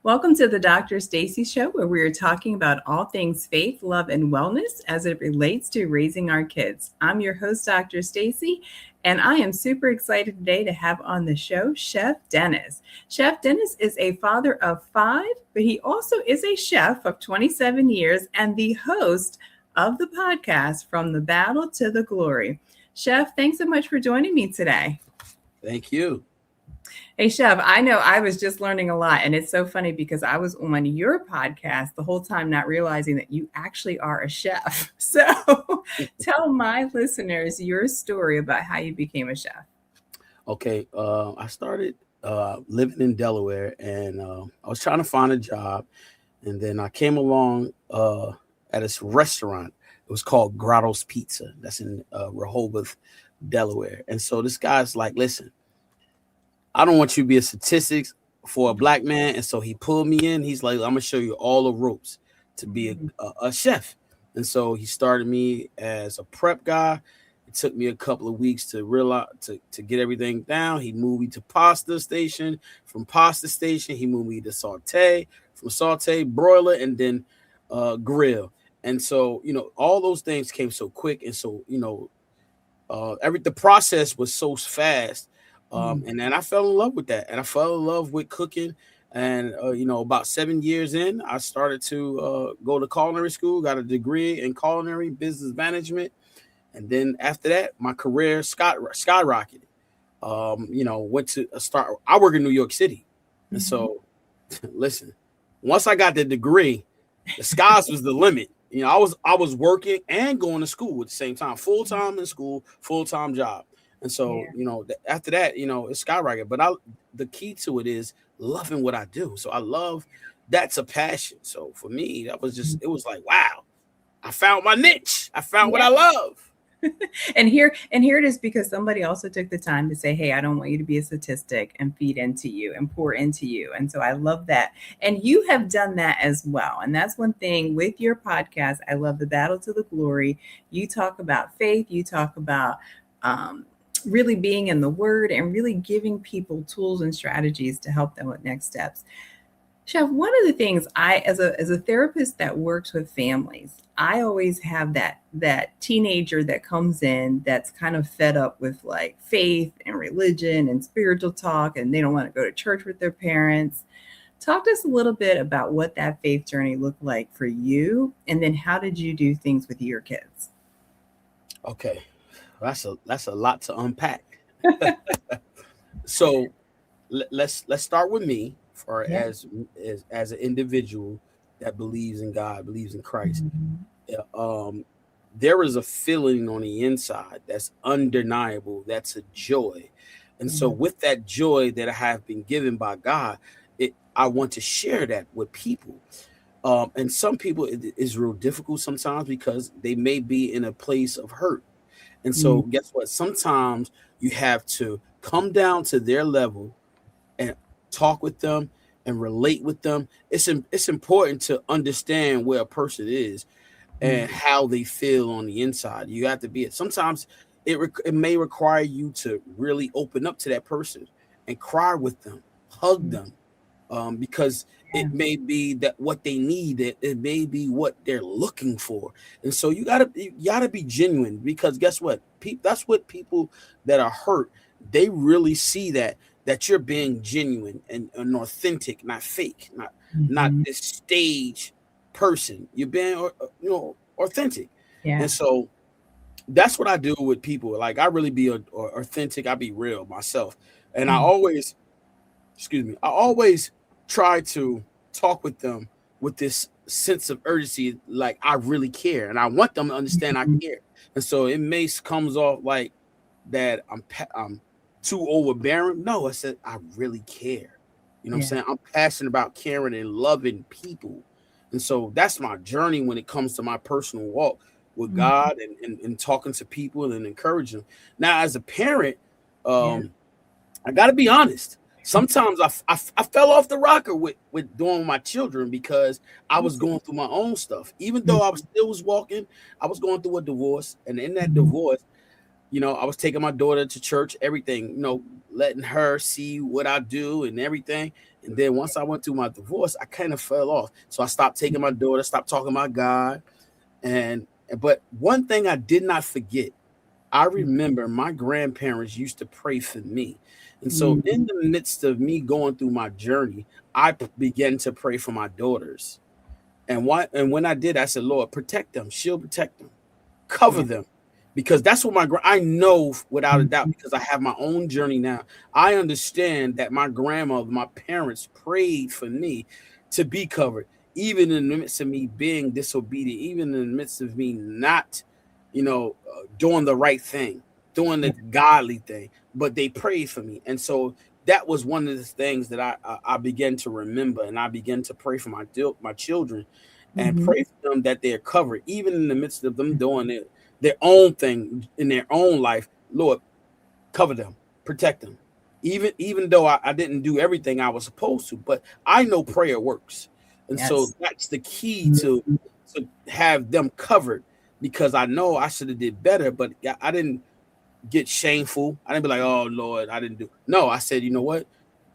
Welcome to the Dr. Stacy Show, where we are talking about all things faith, love, and wellness as it relates to raising our kids. I'm your host, Dr. Stacy, and I am super excited today to have on the show Chef Denis. Chef Denis is a father of 5, but he also is a chef of 27 years and the host of the podcast From the Battle to the Glory. Chef, thanks so much for joining me today. Thank you. Hey, Chef, I know I was just learning a lot. And it's so funny because I was on your podcast the whole time, not realizing that you actually are a chef. So tell my listeners your story about how you became a chef. Okay. I started living in Delaware, and I was trying to find a job. And then I came along at this restaurant. It was called Grotto's Pizza. That's in Rehoboth, Delaware. And so this guy's like, listen, I don't want you to be a statistics for a black man. And so he pulled me in. He's like, I'm going to show you all the ropes to be a chef. And so he started me as a prep guy. It took me a couple of weeks to realize to get everything down. He moved me to pasta station. From pasta station, he moved me to saute. From saute, broiler, and then grill. And so, all those things came so quick. And so, the process was so fast. And then I fell in love with that. And I fell in love with cooking. And, about 7 years in, I started to go to culinary school, got a degree in culinary business management. And then after that, my career skyrocketed. Went to start. I work in New York City. And so, listen, once I got the degree, the skies was the limit. I was working and going to school at the same time, full time in school, full time job. And so, after that, it's skyrocketed. But the key to it is loving what I do. So I love, that's a passion. So for me, it was like, wow, I found my niche. I found what I love. And here it is, because somebody also took the time to say, hey, I don't want you to be a statistic, and feed into you and pour into you. And so I love that. And you have done that as well. And that's one thing with your podcast. I love the Battle to the Glory. You talk about faith. You talk about really being in the word and really giving people tools and strategies to help them with next steps. Chef, one of the things as a therapist that works with families, I always have that teenager that comes in that's kind of fed up with like faith and religion and spiritual talk, and they don't want to go to church with their parents. Talk to us a little bit about what that faith journey looked like for you, and then how did you do things with your kids? Okay, that's a lot to unpack. So let's start with me. Or as an individual that believes in God, believes in Christ, there is a feeling on the inside that's undeniable. That's a joy. And so with that joy that I have been given by God, I want to share that with people. And some people, it is real difficult sometimes because they may be in a place of hurt. And so guess what? Sometimes you have to come down to their level and talk with them and relate with them. It's important to understand where a person is and how they feel on the inside. You have to be it. Sometimes it may require you to really open up to that person and cry with them, hug them, because it may be that what they need. It may be what they're looking for. And so you gotta be genuine, because guess what? That's what people that are hurt, they really see that you're being genuine and authentic, not fake, not this stage person. You're being, authentic. Yeah. And so that's what I do with people. Like, I really be authentic. I be real myself. And I always try to talk with them with this sense of urgency. Like, I really care, and I want them to understand I care. And so it comes off like that I'm too overbearing. No, I said I really care. You know what I'm saying? I'm passionate about caring and loving people. And so that's my journey when it comes to my personal walk with God and talking to people and encouraging them. Now, as a parent, I got to be honest. Sometimes I fell off the rocker with doing my children because I was going through my own stuff. Even though I was walking, I was going through a divorce. And in that divorce, I was taking my daughter to church, everything, letting her see what I do and everything. And then once I went through my divorce, I kind of fell off. So I stopped taking my daughter, stopped talking about God. And but one thing I did not forget, I remember my grandparents used to pray for me. And so Mm. in the midst of me going through my journey, I began to pray for my daughters. And when I did, I said, Lord, protect them, shield, protect them, cover Yeah. them, because that's what I know without a doubt, Mhm. because I have my own journey now. I understand that my grandmother, my parents prayed for me to be covered, even in the midst of me being disobedient, even in the midst of me not, doing the right thing, doing the Yeah. godly thing, but they prayed for me. And so that was one of the things that I began to remember, and I began to pray for my children, and Mhm. pray for them that they're covered, even in the midst of them doing their own thing in their own life. Lord, cover them, protect them. Even though I didn't do everything I was supposed to, but I know prayer works. And so Yes. that's the key Mhm. to have them covered, because I know I should have did better, but I didn't get shameful. I didn't be like, oh Lord, I didn't do. No, I said, you know what?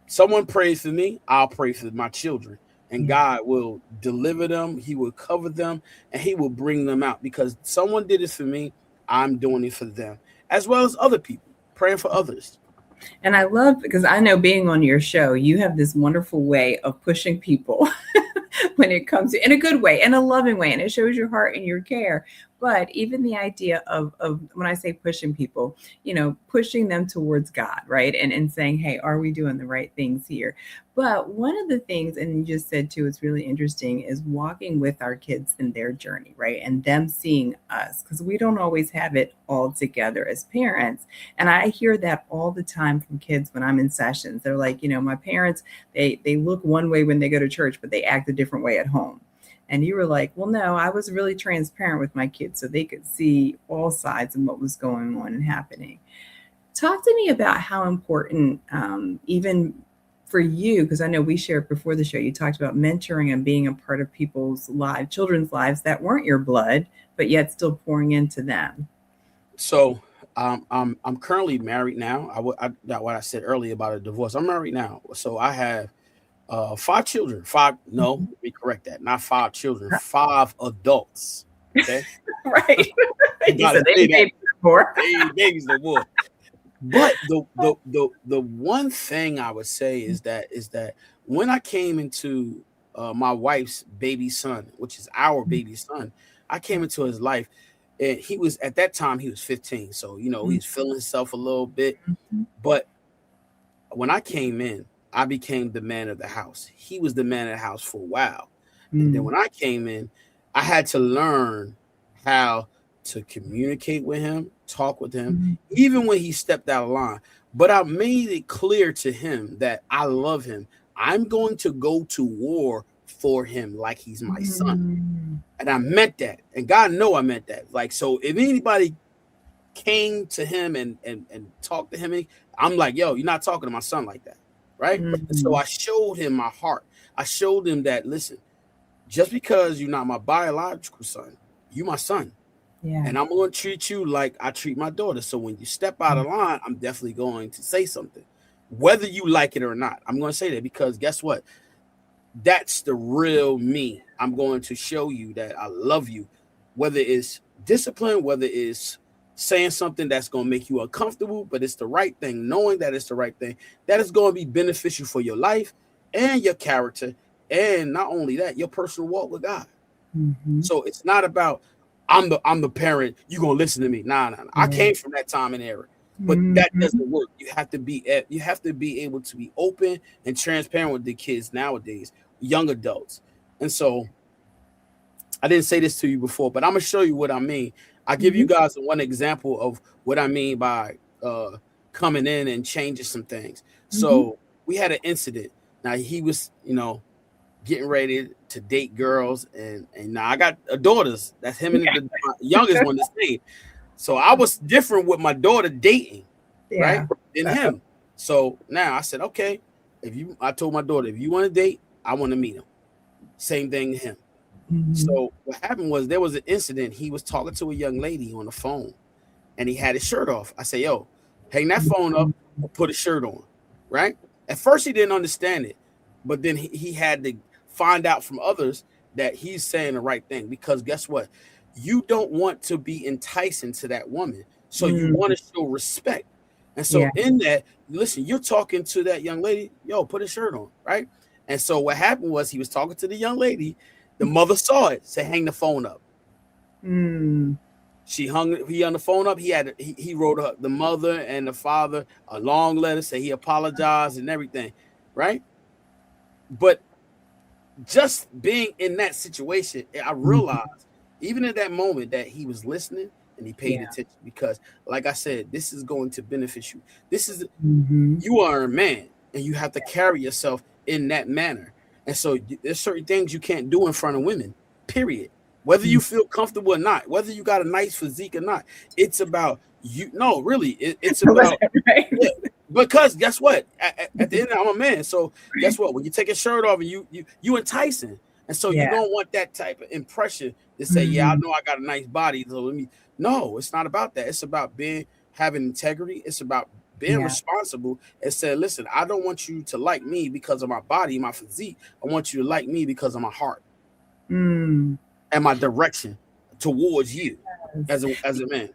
Someone prays for me, I'll pray for my children. And Yeah. God will deliver them, He will cover them, and He will bring them out, because someone did it for me. I'm doing it for them, as well as other people, praying for others. And I love, because I know being on your show, you have this wonderful way of pushing people when it comes to, in a good way, in a loving way, and it shows your heart and your care. But even the idea of when I say pushing people, pushing them towards God, right? And saying, hey, are we doing the right things here? But one of the things, and you just said too, it's really interesting, is walking with our kids in their journey, right? And them seeing us, because we don't always have it all together as parents. And I hear that all the time from kids when I'm in sessions. They're like, my parents, they look one way when they go to church, but they act a different way at home. And you were like, well, no, I was really transparent with my kids so they could see all sides of what was going on and happening. Talk to me about how important, even for you, because I know we shared before the show, you talked about mentoring and being a part of people's lives, children's lives that weren't your blood, but yet still pouring into them. So I'm currently married now. That what I said earlier about a divorce. I'm married now, so I have five children. Five, no, let me correct that. Not five children, five adults. Okay, Right. I You gotta said they say ain't that. babies before. They ain't babies no more. But the one thing I would say is that when I came into my wife's baby son, which is our baby son, I came into his life, and he was at that time he was 15, so he's feeling himself a little bit. But when I came in, I became the man of the house. He was the man of the house for a while. And then Mm. when I came in, I had to learn how to communicate with him, talk with him, Mm. even when he stepped out of line. But I made it clear to him that I love him. I'm going to go to war for him like he's my son. Mm. And I meant that. And God know I meant that. Like, so if anybody came to him and talked to him, I'm like, yo, you're not talking to my son like that, right? And so Mm. I showed him my heart. I showed him that, listen, just because you're not my biological son, you my son, Yeah. and I'm going to treat you like I treat my daughter. So when you step out of line, I'm definitely going to say something, whether you like it or not. I'm going to say that, because guess what? That's the real me. I'm going to show you that I love you, whether it's discipline, whether it's saying something that's going to make you uncomfortable, but it's the right thing, knowing that it's the right thing, that is going to be beneficial for your life and your character. And not only that, your personal walk with God. Mhm. So it's not about I'm the parent, you gonna listen to me. Nah. I Yeah. came from that time and era. But that Mhm. doesn't work. You have to be able to be open and transparent with the kids nowadays, young adults. And so I didn't say this to you before, but I'm gonna show you what I mean. I give you Mhm. guys one example of what I mean by coming in and changing some things. Mhm. So we had an incident. Now he was, getting ready to date girls, and now I got daughters. That's him and my youngest one the same. So I was different with my daughter dating, right, Yeah. than Uh-oh. him. So now I said, okay, I told my daughter, if you want to date, I want to meet him. Same thing to him. Mhm. So what happened was there was an incident. He was talking to a young lady on the phone, and he had his shirt off. I say, yo, hang that phone up or put a shirt on, right? At first, he didn't understand it, but then he had to find out from others that he's saying the right thing, because guess what? You don't want to be enticing to that woman. So you Mm, want to show respect. And yeah. so in that, listen, you're talking to that young lady, yo, put a shirt on, right? And so what happened was he was talking to the young lady. The mother saw it, said, hang the phone up. Mm, He hung the phone up. He wrote her, the mother and the father, a long letter, say he apologized and everything, right? But just being in that situation, I mhm. realized even in that moment that he was listening and he paid Yeah. attention, because, like I said, this is going to benefit you. This is Mhm. You are a man and you have to carry yourself in that manner. And so there's certain things you can't do in front of women, period. Whether Mm. you feel comfortable or not, whether you got a nice physique or not, it's about you. No, really, it's about, Right. yeah. Because guess what? At the end, I'm a man. So guess what? When you take a shirt off and you enticing, and so you Yeah. don't want that type of impression to say, yeah, I Mhm. know I got a nice body, so let me. No, it's not about that. It's about having integrity. It's about being Yeah. responsible and said, listen, I don't want you to like me because of my body, my physique. I want you to like me because of my heart Mm. and my direction towards you as a man.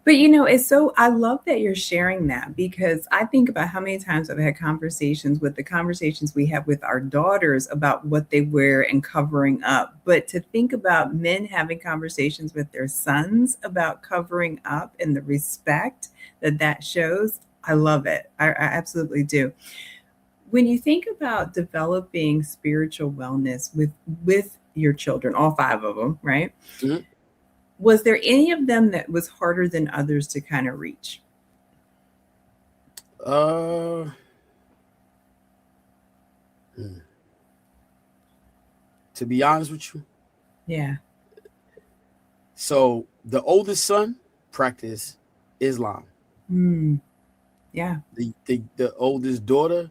But it's so I love that you're sharing that, because I think about how many times I've had conversations with the conversations we have with our daughters about what they wear and covering up. But to think about men having conversations with their sons about covering up and the respect that that shows, I love it. I absolutely do. When you think about developing spiritual wellness with your children, all five of them, right? Mhm. Was there any of them that was harder than others to kind of reach? Uh, hmm. To be honest with you, Yeah. so the oldest son practiced Islam. Mm, yeah. The oldest daughter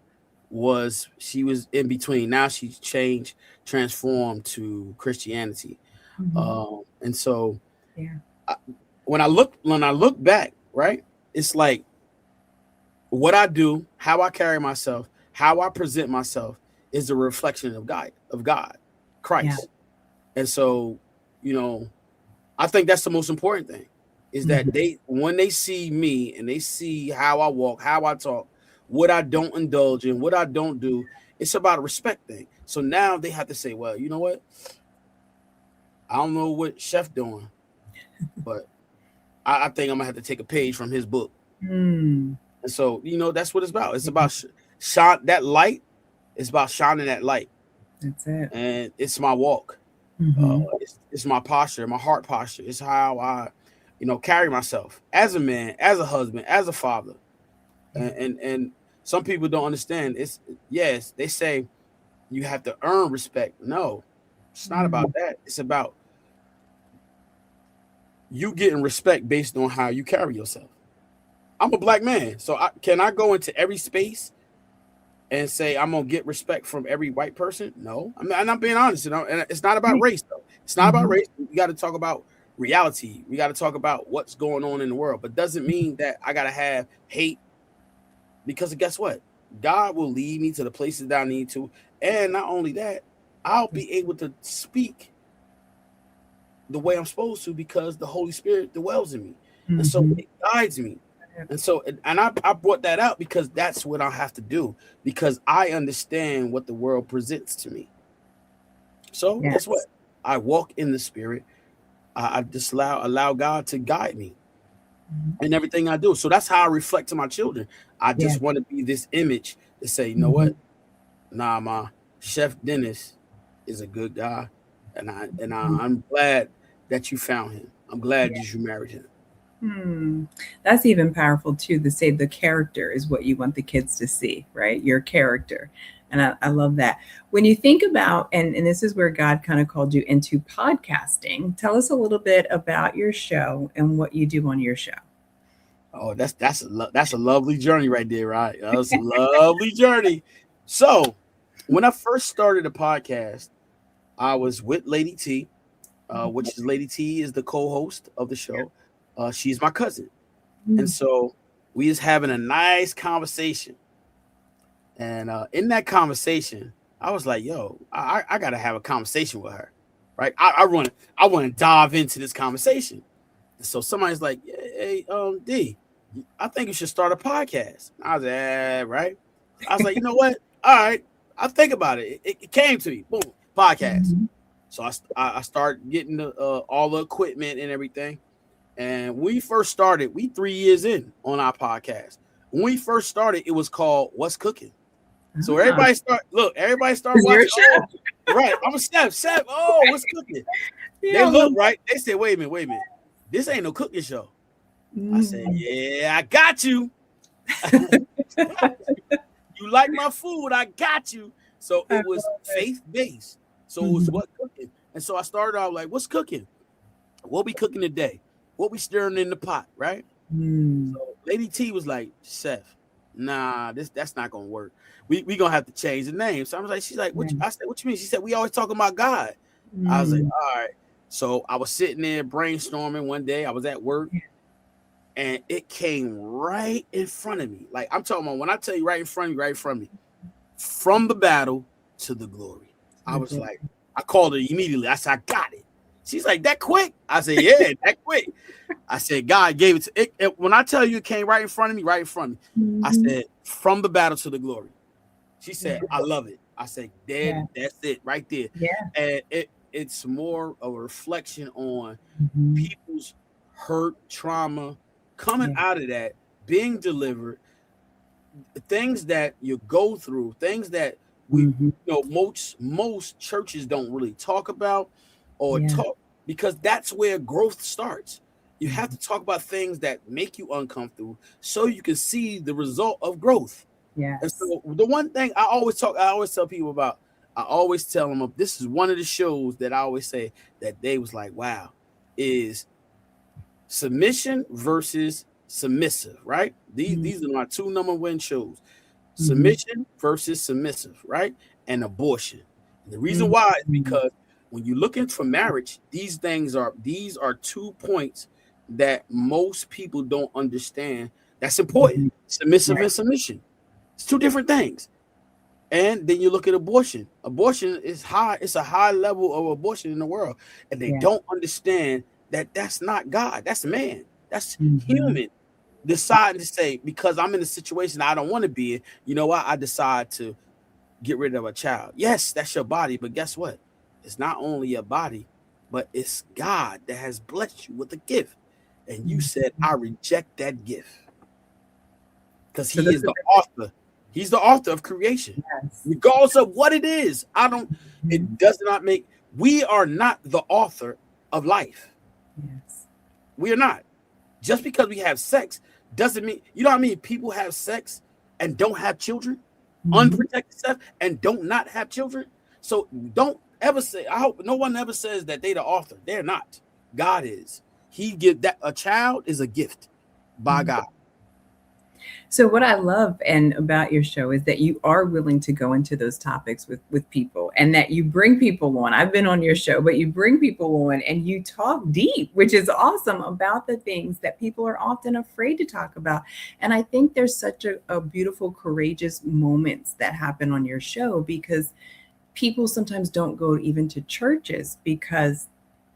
she was in between. Now she's changed, transformed to Christianity. Hmm. And so Yeah. I, when I look back, right, it's like what I do, how I carry myself, how I present myself is a reflection of God, Yeah. Christ. And so, you know, I think that's the most important thing, is that Hmm. when they see me and they see how I walk, how I talk, what I don't indulge in, what I don't do, it's about a respect thing. So now they have to say, well, you know what? I don't know what Chef doing, but I think I'm gonna have to take a page from his book. Mm, And so, that's what it's about. It's yeah. about shine that light. It's about shining that light, That's it. and it's my walk. Hmm. It's my posture, my heart posture. It's how I, carry myself as a man, as a husband, as a father. Yeah. And some people don't understand. Yes, they say you have to earn respect. No, it's not about Mm, that. It's about you getting respect based on how you carry yourself. I'm a black man, so can I go into every space and say I'm gonna get respect from every white person? No, I'm not being honest. And it's not about right. race though. It's not about Hmm. race. We got to talk about reality. We got to talk about what's going on in the world. But doesn't mean that I gotta have hate, because guess what? God will lead me to the places that I need to, and not only that, I'll be able to speak the way I'm supposed to because the Holy Spirit dwells in me, and so Hmm. it guides me. And so, and I brought that out because that's what I have to do, because I understand what the world presents to me. So guess what? Yes. I walk in the Spirit. I just allow God to guide me Mhm. in everything I do. So that's how I reflect to my children. I Yeah. just want to be this image to say, you know Hmm. what? Nah, my Chef Dennis is a good guy, I'm glad that you found him. I'm glad that you married him. Hmm. That's even powerful too, to say the character is what you want the kids to see, right? Your character. And I love that. When you think about, and this is where God kind of called you into podcasting, tell us a little bit about your show and what you do on your show. Oh, that's a lovely journey right there, right? That's a lovely journey. So, when I first started the podcast, I was with Lady T, which is Lady T is the co-host of the show. She's my cousin. And so we was having a nice conversation. And in that conversation, I was like, yo, I got to have a conversation with her. Right. I want to dive into this conversation. And so somebody's like, hey, D, I think you should start a podcast. I was like, right. I was like, you know what? All right. I'll think about it. It came to me. Boom. Podcast. So I started getting all the equipment and everything. And when we first started, we 3 years in on our podcast. When we first started, it was called What's Cooking. So everybody start watching. Oh, right, I'm a chef. Oh, what's cooking? They look right. They said, wait a minute. This ain't no cooking show. I said, yeah, I got you. You like my food, I got you. So it was faith-based. So it was what cooking. And so I started out like, what's cooking? What we cooking today? What we stirring in the pot, right? So Lady T was like, Chef, nah, that's not gonna work. We gonna have to change the name. So I was like, she's like, I said, what you mean? She said, we always talking about God. I was like, all right. So I was sitting there brainstorming one day. I was at work and it came right in front of me. Like I'm talking about when I tell you right in front of me, from the battle to the glory. I was like, I called her immediately. I said, I got it. She's like, that quick? I said, yeah, that quick. I said, God gave it to it. When I tell you it came right in front of me, I said, from the battle to the glory. She said, I love it. I said, that's it right there. And it's more of a reflection on people's hurt, trauma, coming out of that, being delivered, things that you go through, things that most churches don't really talk about or talk, because that's where growth starts. You have to talk about things that make you uncomfortable so you can see the result of growth. And so the one thing I always tell people about, I always tell them, this is one of the shows that I always say that they was like, wow, is submission versus submissive, right? These are my two number one shows. Submission versus submissive, right? And abortion. And the reason why is because when you're looking for marriage, these are 2 points that most people don't understand. That's important. Submissive and submission. It's two different things. And then you look at abortion. Abortion is high. It's a high level of abortion in the world. And they don't understand that that's not God. That's man. That's human. Deciding to say, because I'm in a situation I don't want to be in, you know what? I decide to get rid of a child. Yes, that's your body. But guess what? It's not only your body, but it's God that has blessed you with a gift. And you said, I reject that gift. Because he is the author. He's the author of creation. Regardless of what it is. It does not make, we are not the author of life. We are not. Just because we have sex doesn't mean, you know what I mean? People have sex and don't have children, unprotected sex, and don't not have children. So don't ever say, I hope no one ever says that they the author. They're not. God is. He give that, a child is a gift by God. So what I love and about your show is that you are willing to go into those topics with people, and that you bring people on. I've been on your show, but you bring people on and you talk deep, which is awesome, about the things that people are often afraid to talk about. And I think there's such a beautiful, courageous moments that happen on your show, because people sometimes don't go even to churches because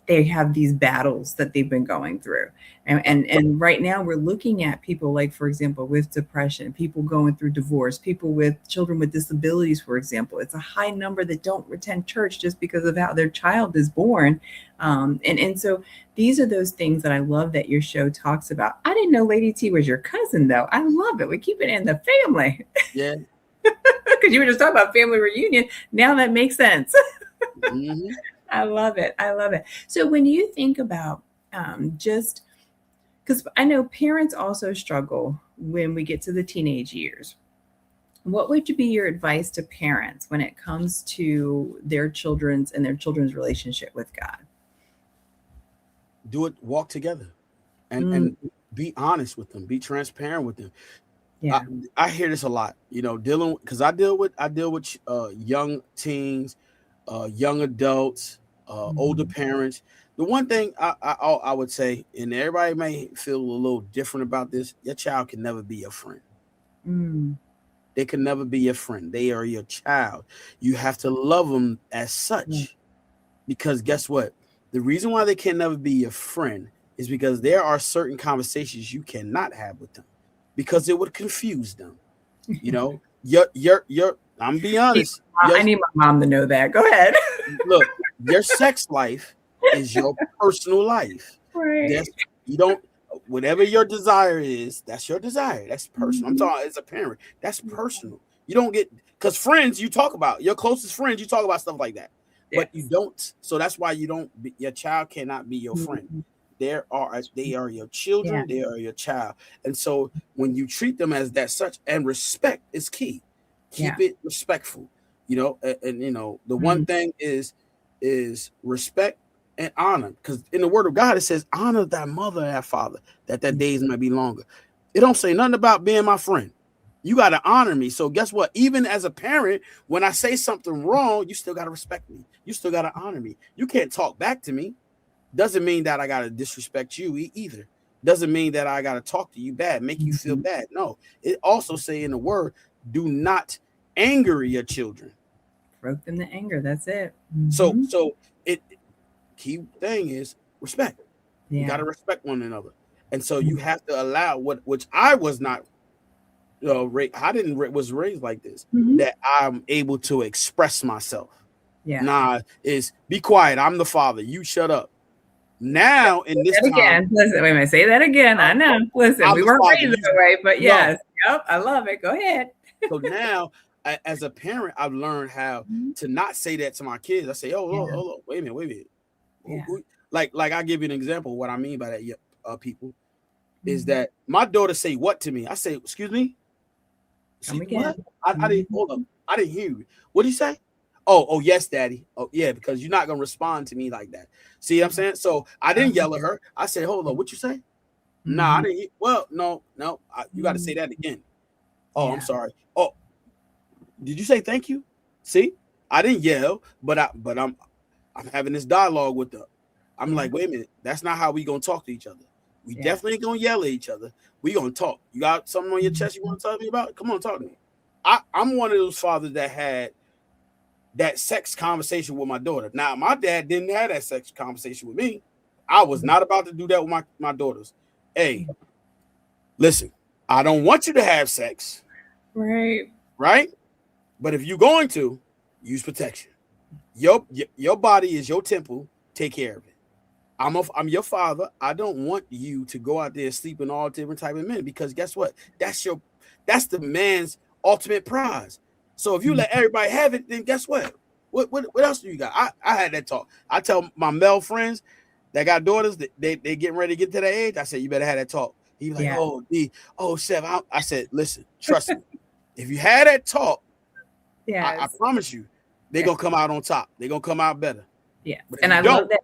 they have these battles that they've been going through. And right now we're looking at people like, for example, with depression, people going through divorce, people with children with disabilities, for example. It's a high number that don't attend church just because of how their child is born. And so these are those things that I love that your show talks about. I didn't know Lady T was your cousin, though. I love it. We keep it in the family. Yeah. Because you were just talking about family reunion. Now that makes sense. I love it. I love it. So when you think about just, because I know parents also struggle when we get to the teenage years, what would be your advice to parents when it comes to their children's relationship with God? Do it, walk together and be honest with them, be transparent with them. Yeah. I hear this a lot, because I deal with young teens, young adults, older parents The one thing I would say, and everybody may feel a little different about this, your child can never be your friend. Mm, They can never be your friend. They are your child. You have to love them as yeah. such. Because guess what? The reason why they can never be your friend is because there are certain conversations you cannot have with them because it would confuse them. You know, your I'm be honest. I need my mom to know that. Go ahead. Look, your sex life is your personal life. Right. That's you don't whatever your desire is, that's your desire. That's personal. I'm Mhm. talking as a parent. That's personal. You don't get because friends you talk about your closest friends, you talk about stuff like that. But you Yes. don't. So that's why you don't your child cannot be your friend. Mhm. They are your Yeah. children, they are your child. And so when you treat them as that such, and respect is key. Yeah. Keep it respectful. And you know, the one Mhm. thing is respect and honor. Because in the word of God, it says, honor thy mother and thy father, that their days might be longer. It don't say nothing about being my friend. You got to honor me. So guess what? Even as a parent, when I say something wrong, you still got to respect me. You still got to honor me. You can't talk back to me. Doesn't mean that I got to disrespect you either. Doesn't mean that I got to talk to you bad, make you feel Mhm. bad. No, it also say in the word, do not anger your children. Broke them to anger. That's it. So, Mhm. so it key thing is respect. We got Yeah. to respect one another, and so you Mhm. have to allow which I was not. I didn't was raised like this. Mhm. That I'm able to express myself. Yeah. Nah, is be quiet. I'm the father. You shut up. Now in this That time, again. Listen, wait a minute. Say that again. I know. Listen, I'm we the weren't father. raised You that way, but no. yes. Yep. I love it. Go ahead. So now, as a parent, I've learned how Mhm. to not say that to my kids. I say, "Oh, Yeah. hold on, wait a minute, wait a minute." Yeah. Like I give you an example. What I mean by that, people, is Mhm. that my daughter say what to me? I say, "Excuse me, Come see what? again. I didn't Mhm. hold up. I didn't hear you. What did you say? Oh, yes, daddy. Oh, yeah, because you're not gonna respond to me like that. See what I'm Yeah. saying? So I didn't Uh-huh. yell at her. I said, hold on, what you say? Nah, I Mhm. didn't. Well, no, you got to say Mhm. that again. Oh, I'm Yeah. sorry. Oh, did you say thank you? See, I didn't yell, but I'm having this dialogue with her. I'm Yeah. like, wait a minute, that's not how we gonna talk to each other. We Yeah. definitely ain't gonna yell at each other. We gonna talk. You got something on your chest you Mhm. want to talk to me about? Come on, talk to me. I'm one of those fathers that had that sex conversation with my daughter. Now, my dad didn't have that sex conversation with me. I was not about to do that with my daughters. Hey, listen, I don't want you to have sex, Right. right? But if you're going to, use protection. Your body is your temple. Take care of it. I'm your father. I don't want you to go out there sleeping all different type of men because guess what? That's the man's ultimate prize. So if you Mhm. let everybody have it, then guess what? What else do you got? I had that talk. I tell my male friends that got daughters that they getting ready to get to that age. I said you better have that talk. He was like, Yeah. oh Chef. I said, listen, trust me. If you had that talk, I Yes. promise you, they're Yeah. gonna come out on top. They're gonna come out better. Yes. But if And you I love don't, that.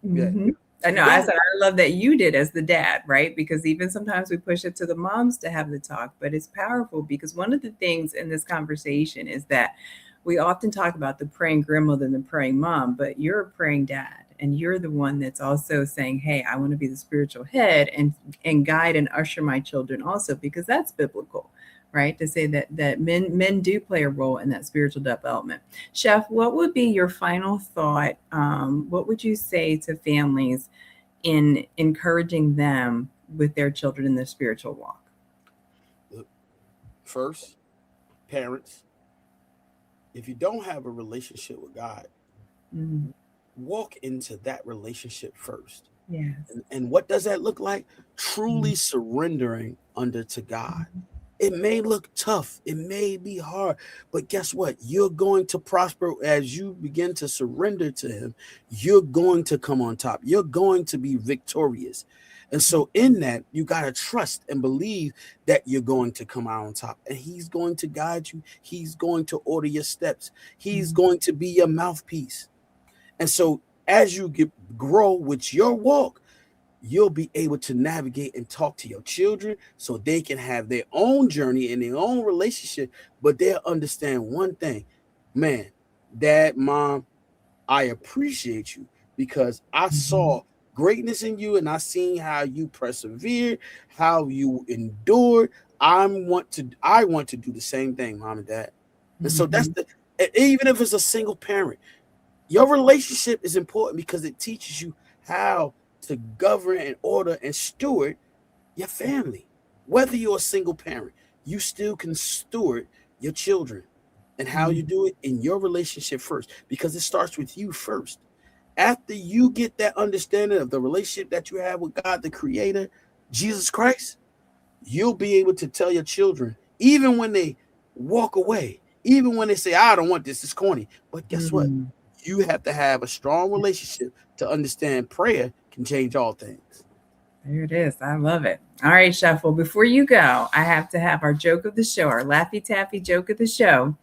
yeah, Mhm. I if you know. I don't, said I love that you did as the dad, right? Because even sometimes we push it to the moms to have the talk, but it's powerful because one of the things in this conversation is that we often talk about the praying grandmother and the praying mom, but you're a praying dad and you're the one that's also saying, "Hey, I want to be the spiritual head and guide and usher my children also because that's biblical." Right, to say that men do play a role in that spiritual development. Chef, what would be your final thought? What would you say to families in encouraging them with their children in their spiritual walk? look, first, parents, if you don't have a relationship with God, Mm, walk into that relationship first. yes. And what does that look like? Mm, Truly surrendering under to God. It may look tough, it may be hard, but guess what? You're going to prosper as you begin to surrender to Him. You're going to come on top, you're going to be victorious. And so, in that, you got to trust and believe that you're going to come out on top, and He's going to guide you, He's going to order your steps, He's mm, going to be your mouthpiece. And so, as you grow with your walk, you'll be able to navigate and talk to your children so they can have their own journey and their own relationship, but they'll understand one thing, man, dad, mom, I appreciate you because I Mhm. saw greatness in you and I seen how you persevered, how you endured. I want to do the same thing, mom and dad. And so that's Mhm. even if it's a single parent, your relationship is important because it teaches you how to govern and order and steward your family. Whether you're a single parent, you still can steward your children. And how you Mhm. do it in your relationship first, because it starts with you first. After you get that understanding of the relationship that you have with God, the Creator, Jesus Christ, you'll be able to tell your children, even when they walk away, even when they say, I don't want this, it's corny. But guess what? Mhm. You have to have a strong relationship to understand prayer can change all things. There it is. I love it. All right, Chef. Well, before you go, I have to have our joke of the show, our Laffy Taffy joke of the show.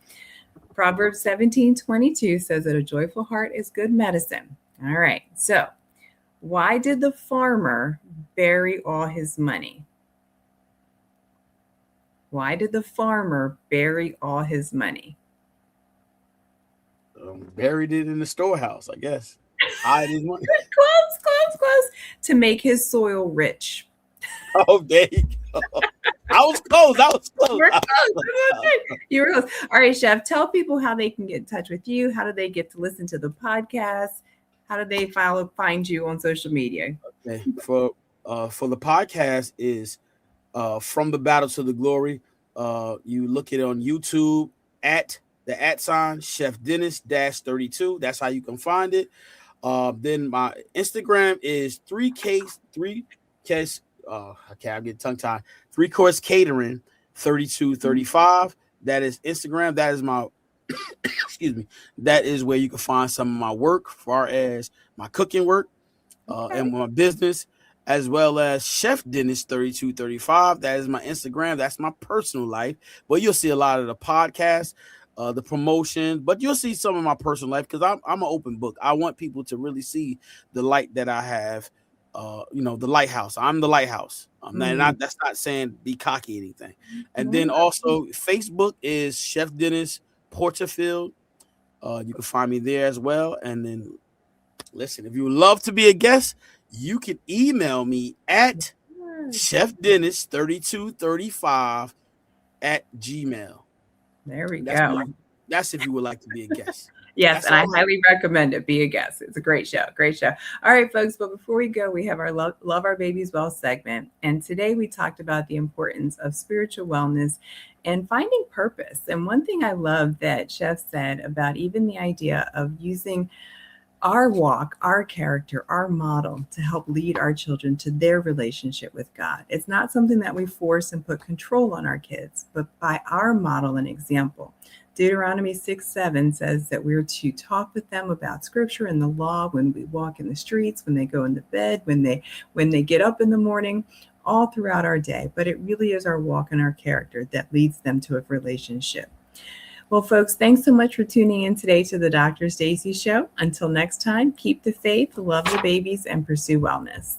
Proverbs 17:22 says that a joyful heart is good medicine. All right. So, why did the farmer bury all his money? Why did the farmer bury all his money? Buried it in the storehouse, I guess. Hide his money. Close, close, close. To make his soil rich. Oh, there you go. I was close. I was close. We're I close. was That's close. okay. You were close. All right, Chef. Tell people how they can get in touch with you. How do they get to listen to the podcast? How do they find you on social media? Okay. For the podcast is From the Battle to the Glory. You look it on YouTube at the @ Chef Denis 32. That's how you can find it. Then my Instagram is 3K. Okay, I'm getting tongue tied. 3 Course Catering 3235. That is Instagram. That is my excuse me. That is where you can find some of my work, as far as my cooking work, Okay. and my business, as well as Chef Denis 3235. That is my Instagram. That's my personal life. But you'll see a lot of the podcasts, the promotion, but you'll see some of my personal life because I'm an open book. I want people to really see the light that I have. The lighthouse. I'm the lighthouse. Mm. That's not saying be cocky or anything. And No, then no. also Facebook is Chef Denis Porterfield. You can find me there as well. And then listen, if you would love to be a guest, you can email me at Yes. chefdennis3235 at gmail. There we That's go. me. That's if you would like to be a guest. Yes, That's and I all. highly recommend it. Be a guest. It's a great show. Great show. All right, folks. But before we go, we have our love our babies well segment. And today we talked about the importance of spiritual wellness and finding purpose. And one thing I love that Chef said about even the idea of using our walk, our character, our model to help lead our children to their relationship with God. It's not something that we force and put control on our kids, but by our model and example. Deuteronomy 6:7 says that we're to talk with them about scripture and the law when we walk in the streets, when they go into bed, when they get up in the morning, all throughout our day. But it really is our walk and our character that leads them to a relationship. Well, folks, thanks so much for tuning in today to the Dr. Stacy Show. Until next time, keep the faith, love the babies, and pursue wellness.